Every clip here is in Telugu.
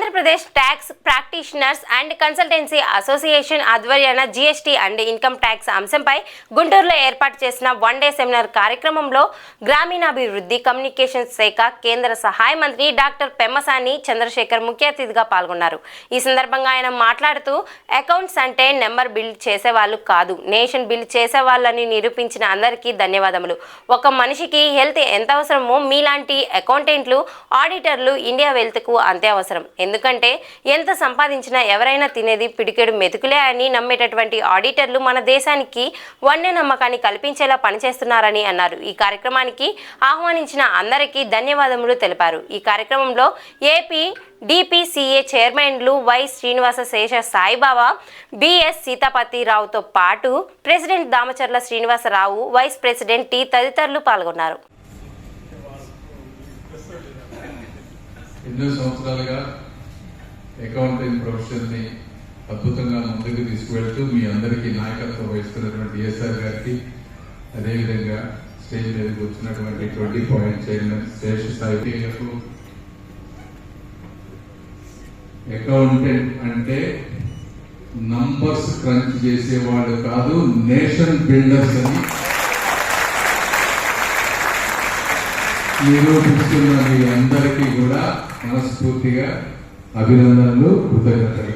Andhra Pradesh tax practitioners and consultancy association ఆధ్వర్యాన జీఎస్టీ అండ్ ఇన్కమ్ ట్యాక్స్ అంశంపై గుంటూరులో ఏర్పాటు చేసిన వన్ డే సెమినార్ కార్యక్రమంలో గ్రామీణాభివృద్ధి కమ్యూనికేషన్ శాఖ కేంద్ర సహాయ మంత్రి డాక్టర్ పెమ్మసాని చంద్రశేఖర్ ముఖ్య అతిథిగా పాల్గొన్నారు. ఈ సందర్భంగా ఆయన మాట్లాడుతూ అకౌంట్స్ అంటే నెంబర్ బిల్డ్ చేసేవాళ్ళు కాదు, నేషన్ బిల్డ్ చేసేవాళ్ళని నిరూపించిన అందరికీ ధన్యవాదములు. ఒక మనిషికి హెల్త్ ఎంత అవసరమో మీలాంటి అకౌంటెంట్లు ఆడిటర్లు ఇండియా వెల్త్కు అంతే అవసరం. ఎందుకంటే ఎంత సంపాదించినా ఎవరైనా తినేది పిడికెడు మెతుకులే అని నమ్మేటటువంటి ఆడిటర్లు మన దేశానికి వన్య నమ్మకాన్ని కల్పించేలా పనిచేస్తున్నారని అన్నారు. ఈ కార్యక్రమానికి ఆహ్వానించిన అందరికీ ధన్యవాదములు తెలిపారు. ఈ కార్యక్రమంలో ఏపీ డిపిసిఏ చైర్మన్లు వై శ్రీనివాస శేష సాయిబాబా, బిఎస్ సీతాపతిరావుతో పాటు president Damacharla Srinivasarao, vice president T తదితరులు పాల్గొన్నారు. ఎన్నో సంవత్సరాలుగా అకౌంటింగ్ ప్రొఫెషన్ని అద్భుతంగా ముందుకు తీసుకువెళ్తూ మీ అందరికీ నాయకత్వం వహిస్తున్నటువంటి డిఎస్ఆర్ గారికి, అదేవిధంగా స్టేజ్ మీదకి వచ్చినటువంటి 20 పాయింట్ చైర్మన్ శేష సాయిలకు, అకౌంటెంట్ అంటే నంబర్స్ క్రంచ్ చేసేవాడు కాదు, నేషన్ బిల్డర్స్ అని నిరూపిస్తున్న మీ అందరికీ కూడా మనస్ఫూర్తిగా అభినందనలు, కృతజ్ఞతలు.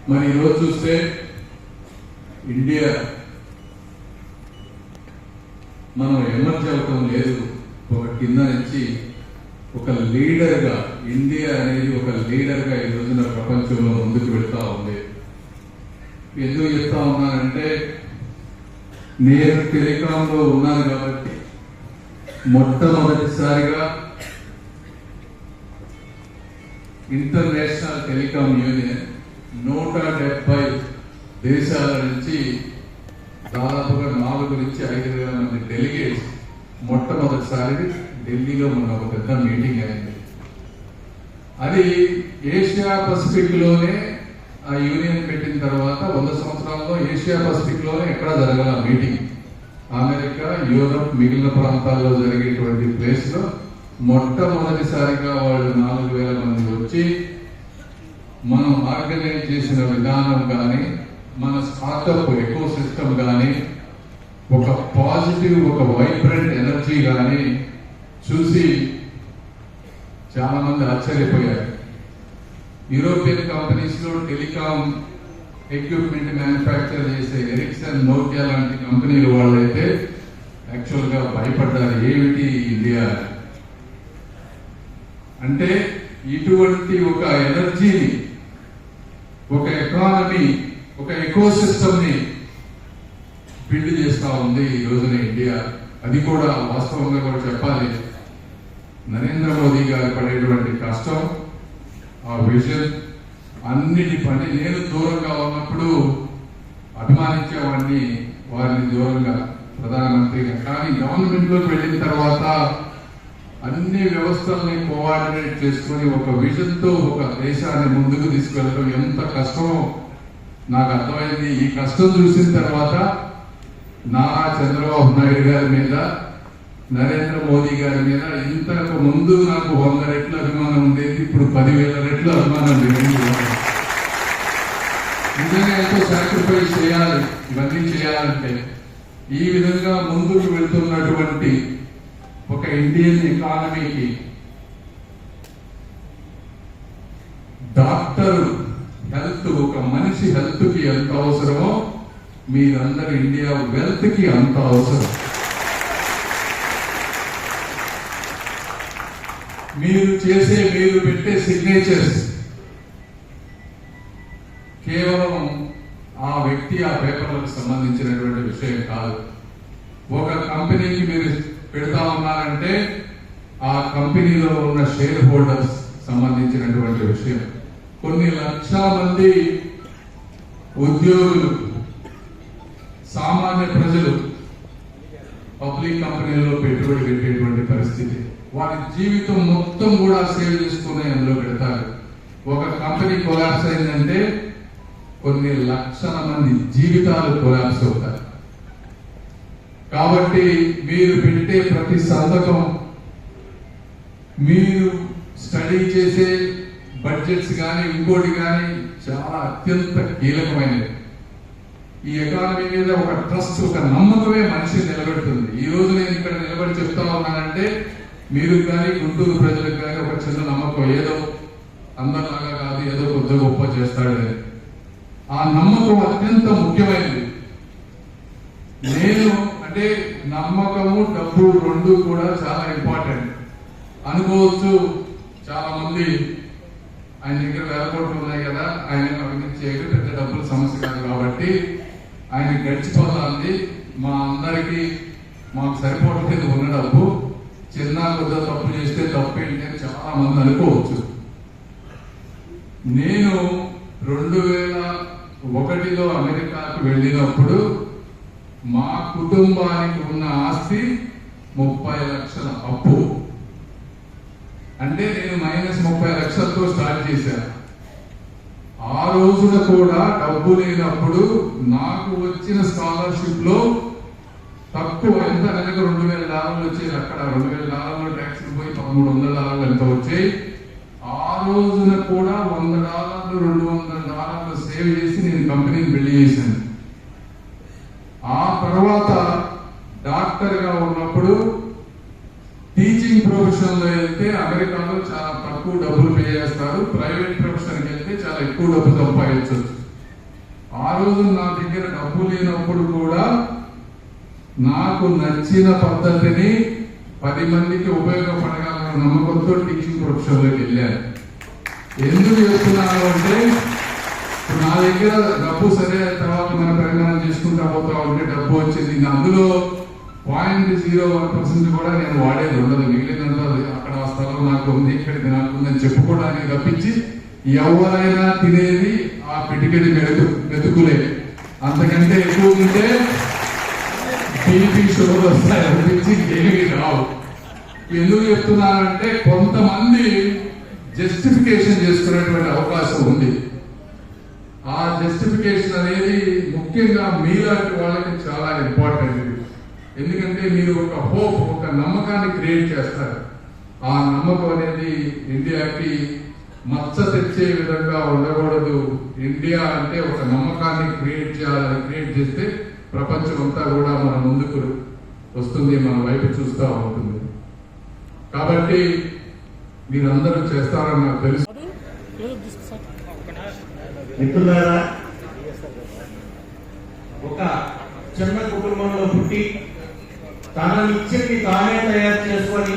మరి ఈరోజు చూస్తే ఇండియా మనం ఎమర్జ్ అవటం లేదు, ఒక కింద నుంచి ఒక లీడర్గా, ఇండియా అనేది ఒక లీడర్గా ఈ రోజున ప్రపంచంలో ముందుకు వెళ్తా ఉంది. ఎందుకు చెప్తా ఉన్నానంటే నేను టెలికాంలో ఉన్నాను కాబట్టి మొట్టమొదటిసారిగా ఇంటర్నేషనల్ టెలికాం యూనియన్ 170 దేశాల నుంచి దాదాపుగా 4 నుంచి 5,000 మంది డెలిగేట్స్ మొట్టమొదటిసారి ఢిల్లీలో మన ఒక పెద్ద మీటింగ్ అయింది. అది ఏషియా పసిఫిక్ లోనే ఆ యూనియన్ పెట్టిన తర్వాత 100 సంవత్సరాల్లో ఏషియా పసిఫిక్ లోనే ఎక్కడా జరగల మీటింగ్. అమెరికా, యూరప్, మిగిలిన ప్రాంతాల్లో జరిగేటువంటి ప్లేస్ లో మొట్టమొదటిసారిగా వాళ్ళు 4,000 మంది వచ్చి మనం ఆర్గనైజ్ చేసిన విధానం కానీ, మన స్టార్టప్ ఎకో సిస్టమ్ కానీ, ఒక పాజిటివ్, ఒక వైబ్రెంట్ ఎనర్జీ కానీ చూసి చాలా మంది ఆశ్చర్యపోయారు. యూరోపియన్ కంపెనీస్ లో టెలికాం ఎక్విప్మెంట్ మ్యానుఫ్యాక్చర్ చేసే ఎరిక్సన్, నోకియా లాంటి కంపెనీలు వాళ్ళైతే యాక్చువల్ గా భయపడ్డారు. ఏమిటి ఇండియా అంటే? ఇటువంటి ఒక ఎనర్జీని, ఒక ఎకానమీ, ఒక ఎకో సిస్టమ్ ని బిల్డ్ చేస్తా ఉంది ఈ రోజున ఇండియా. అది కూడా వాస్తవంగా కూడా చెప్పాలి, నరేంద్ర మోదీ గారు పడేటువంటి కష్టం, ఆ విజన్, అన్నిటి పని. నేను దూరంగా ఉన్నప్పుడు అభిమానించేవాడిని, వారిని దూరంగా ప్రధానమంత్రిగా. కానీ గవర్నమెంట్ లోకి వెళ్ళిన తర్వాత అన్ని వ్యవస్థల్ని కోఆర్డినేట్ చేసుకుని ఒక విజన్ తో ఒక దేశాన్ని ముందుకు తీసుకెళ్ళడం ఎంత కష్టమో నాకు అర్థమైంది. ఈ కష్టం చూసిన తర్వాత నారా చంద్రబాబు నాయుడు గారి మీద, నరేంద్ర మోదీ గారి మీద ఇంతకు ముందు నాకు 100 రెట్ల అభిమానం ఉండేది, ఇప్పుడు 10,000 రెట్ల అభిమానం లేదు. నిజంగా ఎంతో సాక్రిఫైస్ చేయాలి ఇవన్నీ చేయాలంటే. ఈ విధంగా ముందుకు వెళ్తున్నటువంటి ఒక ఇండియన్ ఎకానమీకి డాక్టర్ హెల్త్, ఒక మనిషి హెల్త్ కి ఎంత అవసరమో మీరందరూ ఇండియా వెల్త్ కి అంత అవసరం. మీరు పెట్టే సిగ్నేచర్స్ కేవలం ఆ వ్యక్తి, ఆ పేపర్లకు సంబంధించినటువంటి విషయం కాదు. ఒక కంపెనీకి మీరు పెడతా ఉన్నారంటే ఆ కంపెనీలో ఉన్న షేర్ హోల్డర్స్ సంబంధించినటువంటి విషయం. కొన్ని లక్షల మంది ఉద్యోగులు, సామాన్య ప్రజలు పబ్లిక్ కంపెనీల్లో పెట్టుబడి పెట్టేటువంటి పరిస్థితి. వారి జీవితం మొత్తం కూడా సేవ్ చేసుకునే అందులో పెడతారు. ఒక కంపెనీ కొలాప్స్ అయిందంటే కొన్ని లక్షల మంది జీవితాలు కొలాప్స్ అవుతారు. కాబట్టి మీరు పెట్టే ప్రతి సంతకం, మీరు స్టడీ చేసే బడ్జెట్స్ కానీ ఇంకోటి కానీ చాలా అత్యంత కీలకమైనది. ఈ ఎకానమీ మీద ఒక ట్రస్ట్, ఒక నమ్మకమే మనిషిని నిలబెడుతుంది. ఈ రోజు నేను ఇక్కడ నిలబడి చెప్తా ఉన్నానంటే మీరు కానీ గుంటూరు ప్రజలకు కానీ ఒక చిన్న నమ్మకం, ఏదో అందరిలాగా కాదు, ఏదో కొద్ది గొప్ప చేస్తాడు. ఆ నమ్మకం అత్యంత ముఖ్యమైనది. నేను అంటే నమ్మకము డబ్బు రెండు కూడా చాలా ఇంపార్టెంట్ అనుకోవచ్చు. చాలా మంది ఆయన దగ్గర వేల కోట్లు ఉన్నాయి కదా, ఆయన అభివృద్ధి చేయడం పెద్ద డబ్బుల సమస్య కాదు కాబట్టి ఆయన గడిచిపోతుంది, మా అందరికీ మాకు సరిపోవట్లేదు ఉన్న డబ్బు, చిన్న కొద్దిగా తప్పు చేస్తే తప్పు ఏంటి అని చాలా మంది అనుకోవచ్చు. నేను 2001లో అమెరికాకు వెళ్ళినప్పుడు మా కుటుంబానికి ఉన్న ఆస్తి 30 లక్షల అప్పు. అంటే నేను -30 లక్షలతో స్టార్ట్ చేశాను. ఆ రోజున కూడా డబ్బు లేనప్పుడు నాకు వచ్చిన స్కాలర్షిప్ లో తక్కువ, ఎంత నెలకు $2,000 వచ్చేది. అక్కడ $2,000 ట్యాక్స్ పోయి $1,300 ఎంత వచ్చాయి. ఆ రోజున కూడా $100, $200 సేవ్ చేసి నేను కంపెనీని బిల్డ్ చేశాను. ఆ తర్వాత డాక్టర్ గా ఉన్నప్పుడు టీచింగ్ ప్రొఫెషన్ లో వెళ్తే అమెరికాలో చాలా తక్కువ డబ్బులు పే చేస్తారు, ప్రైవేట్ ప్రొఫెషన్కి వెళ్తే చాలా ఎక్కువ డబ్బు సంపాదించవచ్చు. ఆ రోజు నా దగ్గర డబ్బు లేనప్పుడు కూడా నాకు నచ్చిన పద్ధతిని 10 మందికి ఉపయోగపడగలన్న నమ్మకంతో టీచింగ్ ప్రొఫెషన్ లోకి వెళ్ళాను. ఎందుకు చెప్తున్నాను అంటే నా దగ్గర డబ్బు సరే తర్వాత మన పరిమాణం చేసుకుంటా పోతా ఉంటే డబ్బు వచ్చింది. అందులో 0.01% కూడా నేను వాడేది ఉండదు. మిగిలినంతా అక్కడ ఆ స్థలం నాకు ఉంది, ఇక్కడికి నాకు ఉందని చెప్పుకోవడానికి తప్పించి ఎవరైనా తినేది ఆ పిటికెడి మెతుకులే. అంతకంటే ఎక్కువ ఉంటే టీవీ షోలు వస్తాయి అనిపించి ఏమి రావు. ఎందుకు చెప్తున్నానంటే కొంతమంది జస్టిఫికేషన్ చేసుకునేటువంటి అవకాశం ఉంది. ఆ జస్టిఫికేషన్ అనేది ముఖ్యంగా మీలాంటి వాళ్ళకి చాలా ఇంపార్టెంట్. ఎందుకంటే మీరు ఒక హోప్, ఒక నమ్మకాన్ని క్రియేట్ చేస్తారు. ఆ నమ్మకం అనేది ఇండియాకి మచ్చ తెచ్చే విధంగా ఉండకూడదు. ఇండియా అంటే ఒక నమ్మకాన్ని క్రియేట్ చేయాలని క్రియేట్ చేస్తే ప్రపంచం అంతా కూడా మన ముందుకు వస్తుంది, మన వైపు చూస్తూ ఉంటుంది. కాబట్టి మీరందరూ చేస్తారని నాకు తెలుసు. మిత్రులారా, ఒక చిన్న కుటుంబంలో పుట్టి తనని ఇచ్చింది తానే తయారు చేసుకొని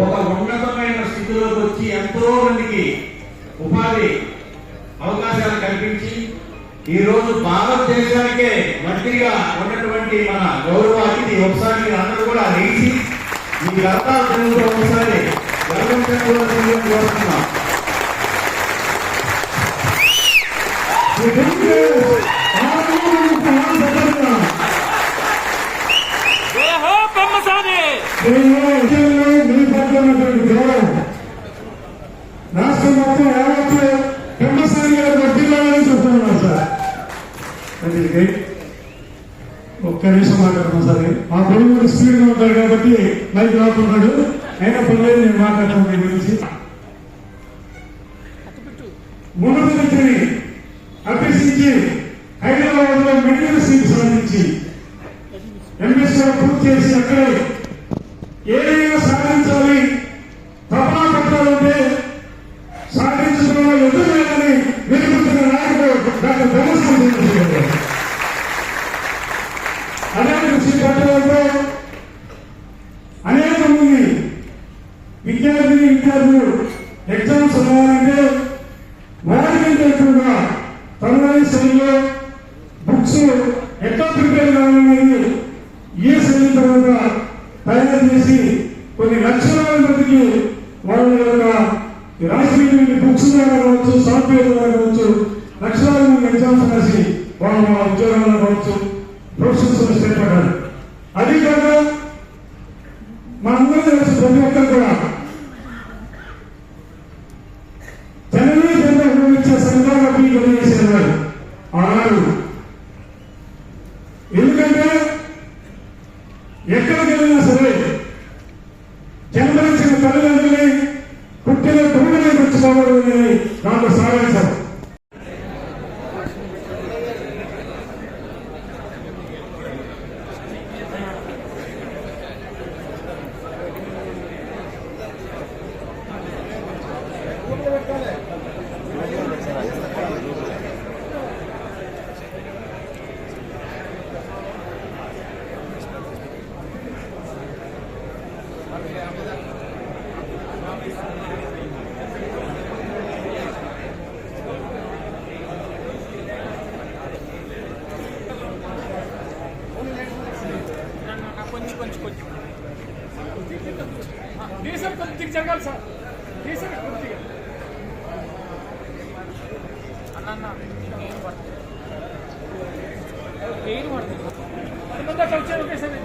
ఒక ఉన్నతమైన స్థితిలోకి వచ్చి ఎంతో మందికి ఉపాధి అవకాశాలు కల్పించి ఈ రోజు భారతదేశానికే మంత్రిగా ఉన్నటువంటి మన గౌరవ అతిథి ఒకసారి మీరు అందరూ కూడా లేచి మీ రథాలు ఒకసారి కోరుతున్నాం. రాష్ట్రం మొత్తం యావత్తు పెమ్మసాని గారు వర్ధిల్లాలని చెప్తున్నాను సార్. అందుకే ఒక్క నిమిషం మాట్లాడతాం సార్. మా కొడుకు స్పీడ్ గా ఉంటాడు కాబట్టి మైక్ రాకున్నాడు, అయినా పర్లేదు నేను మాట్లాడతాను మీ గురించి. మొదటి వ్యక్తిని అభ్యసించి హైదరాబాద్ లో మెడికల్ సీట్ సాధించి ఎంఎస్ పూర్తి చేసి అక్కడే ఏదైనా సాధించాలి, తపనా పట్టాలంటే సాధించడంలో ఎదురులేదని వెలుగుతున్న నాయకుడు డాక్టర్ బ్రహ్మస్వామి గారు. అదే కృషి పట్టడంతో అనేక మంది విద్యార్థులు ఎగ్జామ్స్ రావాలంటే వారికంటే ఎక్కువగా తనదైన శైలిలో బుక్స్ ఎట్లా ప్రిపేర్ కావాలనేది ఏ శైలి తర్వాత తయారు చేసి కొన్ని లక్షల మందికి వాళ్ళ యొక్క రాష్ట్రీయ బుక్స్ ద్వారా కావచ్చు, సాఫ్ట్వేర్ ద్వారా కావచ్చు, లక్షలాది మంది ఎగ్జామ్స్ రాసి వాళ్ళ ఉద్యోగాలు కావచ్చు, ప్రొఫెషన్స్ స్థిరపడ్డారు. అది కాక మనందరూ తెలుసు ప్రతి ఒక్కరు కూడా జనమే జన్మించే సంఘాల పీకలు చేసేవారు ఆనాడు. ఎందుకంటే ఎక్కడికి వెళ్ళినా సరే జన్మనిచ్చిన తల్లిదండ్రుల్ని డీసెల్ కొద్దిగా జరగాలి సార్, డీసెల్ కొద్దిగా అన్న ఏం పడుతుంది వచ్చే ఓకే సార్.